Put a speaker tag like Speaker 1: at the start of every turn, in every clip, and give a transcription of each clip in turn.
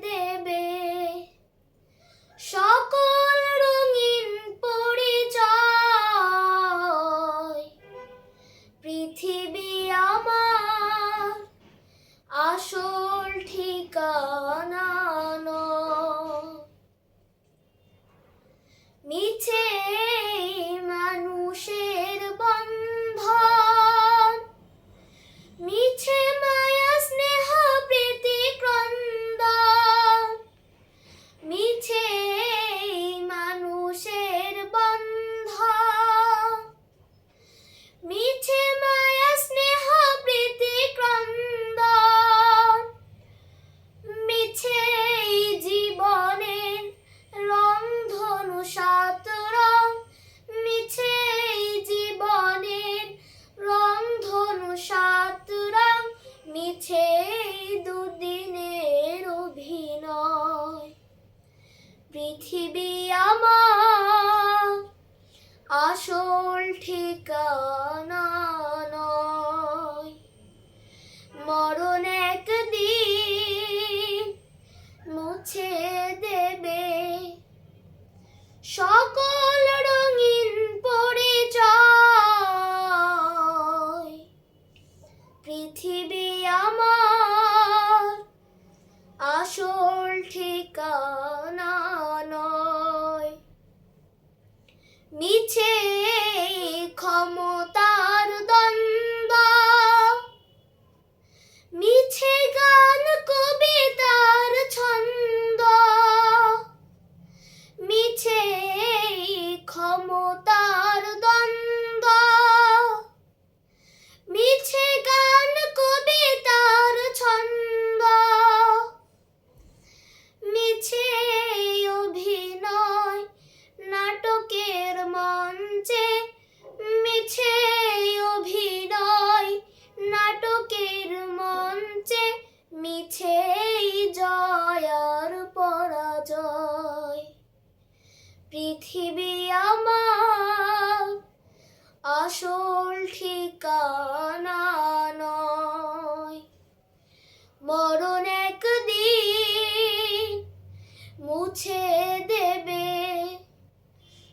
Speaker 1: দেবে সকল রঙিন পরিচয়। পৃথিবী আমার আসল ঠিকানা নয়। মিছে মানুষের বন্ধন, মিছে মায়া স্নেহ প্রীতি ক্রন্দন। মিছে মানুষের বন্ধন, মিছে মায়া স্নেহ প্রীতি ক্রন্দন। মিছে জীবনের রংধনু সাত রং, মিছে জীবনের রংধনু সাত রং। মিছে দুদিনের অভিনয়। পৃথিবী আমার আসল ঠিকানা নয়। মরণ একদিন মুছে দেবে সকল রঙিন পরিচয়। পৃথিবী আমার আসল ঠিকানা নয়। মিছে ক্ষমতার দ্বন্দ্ব, মিছে গান কবিতার ছন্দ। মিছে ক্ষমতার দ্বন্দ্ব, মিছে গান কবিতার ছন্দ। মিছে অভিনয় নাটকের মঞ্চে, মিছে অভিনয় নাটকের মঞ্চে। মিছে জয় আর পরাজয়। পৃথিবী আমার আসল ঠিকানা নয়। মরণ একদিন মুছে দেবে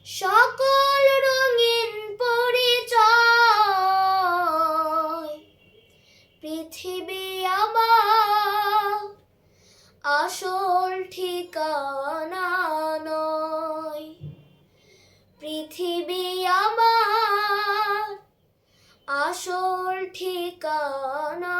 Speaker 1: সকল রঙিন পরিচয়। পৃথিবী আমার আসল ঠিকানা নয়। পৃথিবী আমার আসল ঠিকানা